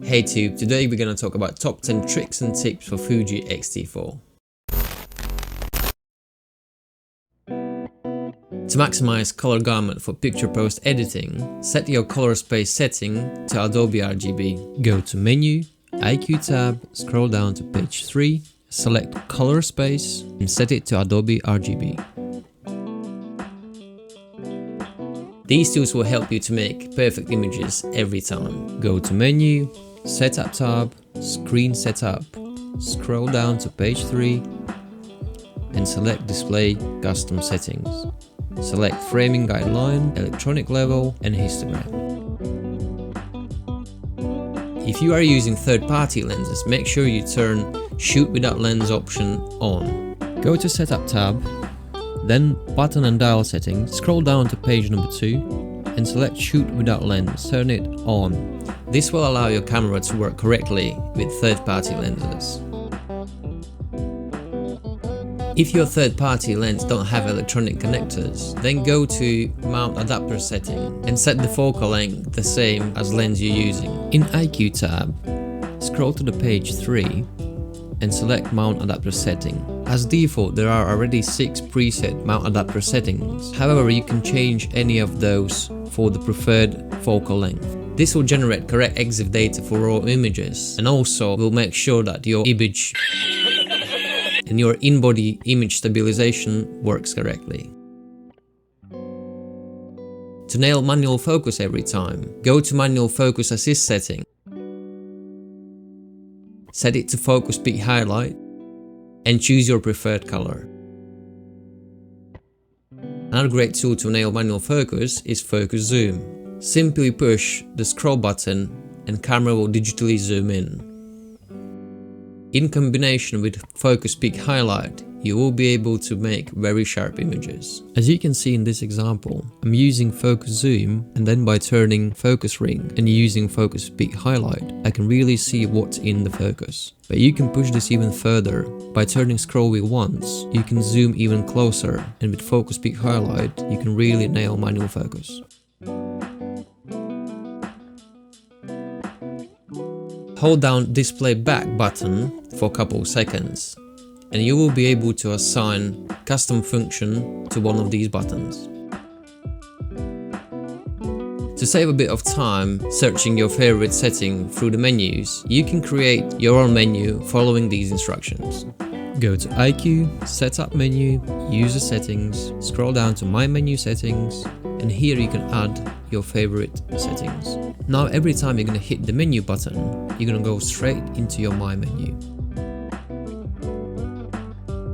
Hey Tube, today we're gonna talk about top 10 tricks and tips for Fuji X-T4. To maximize color gamut for picture post editing, set your color space setting to Adobe RGB. Go to Menu, IQ tab, scroll down to page 3, select color space and set it to Adobe RGB. These tools will help you to make perfect images every time. Go to Menu, Setup tab, Screen Setup, scroll down to page 3 and select Display Custom Settings. Select Framing Guideline, Electronic Level and Histogram. If you are using third-party lenses, make sure you turn Shoot Without Lens option on. Go to Setup tab, then Button and Dial Settings, scroll down to page number 2 and select Shoot Without Lens, turn it on. This will allow your camera to work correctly with third-party lenses. If your third-party lens don't have electronic connectors, then go to Mount Adapter setting and set the focal length the same as lens you're using. In IQ tab, scroll to the page 3 and select Mount Adapter setting. As default, there are already 6 preset mount adapter settings. However, you can change any of those for the preferred focal length. This will generate correct EXIF data for raw images and also will make sure that your image and your in-body image stabilization works correctly. To nail manual focus every time, go to Manual Focus Assist setting. Set it to Focus Peak Highlight and choose your preferred color. Another great tool to nail manual focus is Focus Zoom. Simply push the scroll button and camera will digitally zoom in. In combination with Focus Peak Highlight, you will be able to make very sharp images. As you can see in this example, I'm using Focus Zoom and then by turning Focus Ring and using Focus Peak Highlight, I can really see what's in the focus. But you can push this even further. By turning scroll wheel once, you can zoom even closer, and with Focus Peak Highlight, you can really nail manual focus. Hold down Display Back button for a couple seconds and you will be able to assign custom function to one of these buttons. To save a bit of time searching your favorite setting through the menus, you can create your own menu following these instructions. Go to IQ, Setup menu, User Settings, scroll down to My Menu Settings, and here you can add your favorite settings. Now every time you're going to hit the menu button, you're going to go straight into your My Menu.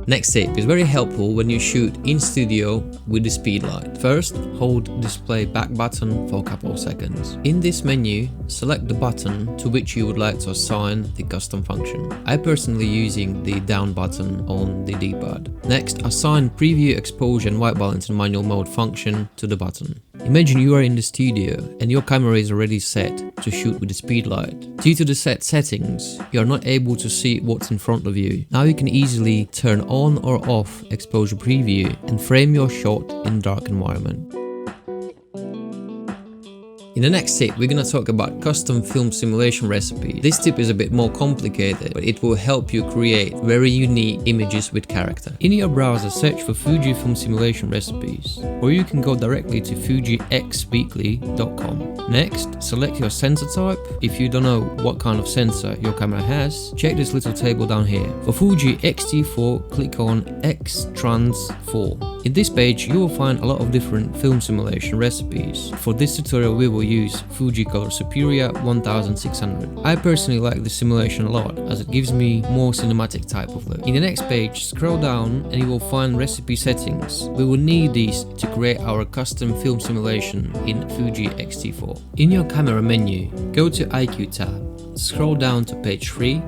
Next tip is very helpful when you shoot in studio with the speed light. First, hold Display Back button for a couple of seconds. In this menu, select the button to which you would like to assign the custom function. I personally using the down button on the D-pad. Next, assign Preview Exposure and White Balance in manual mode function to the button. Imagine you are in the studio and your camera is already set to shoot with the speed light. Due to the set settings, you are not able to see what's in front of you. Now you can easily turn on or off exposure preview and frame your shot in dark environment. In the next tip, we're going to talk about custom film simulation recipe. This tip is a bit more complicated, but it will help you create very unique images with character. In your browser, search for Fuji film simulation recipes, or you can go directly to fujixweekly.com. Next, select your sensor type. If you don't know what kind of sensor your camera has, check this little table down here. For Fuji X-T4, click on X-Trans 4. In this page, you will find a lot of different film simulation recipes. For this tutorial, we will use Fuji Color Superior 1600. I personally like this simulation a lot as it gives me more cinematic type of look. In the next page, scroll down and you will find recipe settings. We will need these to create our custom film simulation in Fuji X-T4. In your camera menu, go to IQ tab, scroll down to page 3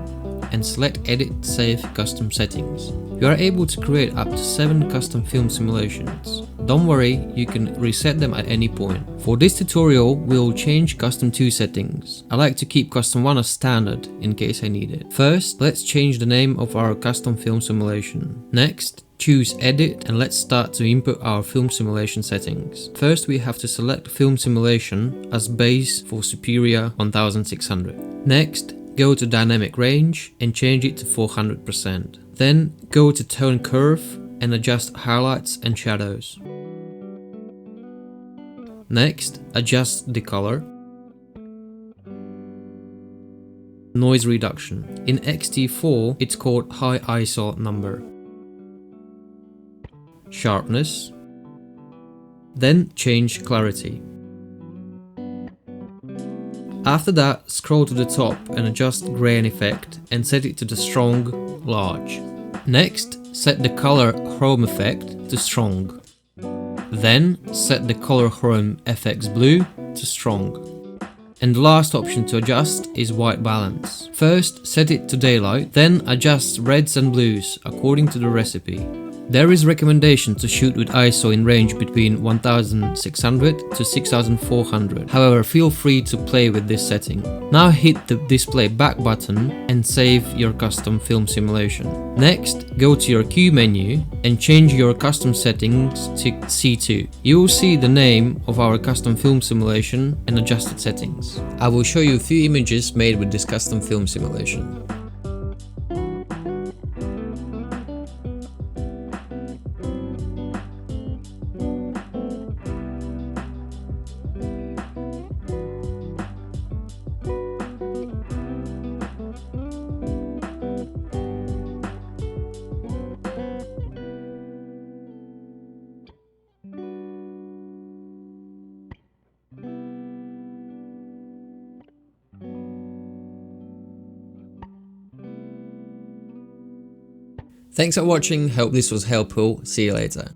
and select Edit Save Custom Settings. You are able to create up to 7 custom film simulations. Don't worry, you can reset them at any point. For this tutorial, we'll change Custom 2 settings. I like to keep Custom 1 as standard in case I need it. First, let's change the name of our custom film simulation. Next, Choose Edit and let's start to input our film simulation settings. First we have to select film simulation as base for Superior 1600. Next, go to Dynamic Range and change it to 400%. Then go to Tone Curve and adjust highlights and shadows. Next, adjust the color. Noise reduction. In XT4, it's called High ISO number. Sharpness. Then change clarity. After that, scroll to the top and adjust grain effect and set it to the strong large. Next, set the color chrome effect to strong. Then set the color chrome FX blue to strong. And the last option to adjust is white balance. First, set it to daylight, then adjust reds and blues according to the recipe. There is recommendation to shoot with ISO in range between 1600 to 6400. However, feel free to play with this setting. Now hit the display back button and save your custom film simulation. Next, go to your Q menu and change your custom settings to C2. You will see the name of our custom film simulation and adjusted settings. I will show you a few images made with this custom film simulation. Thanks for watching, hope this was helpful, see you later.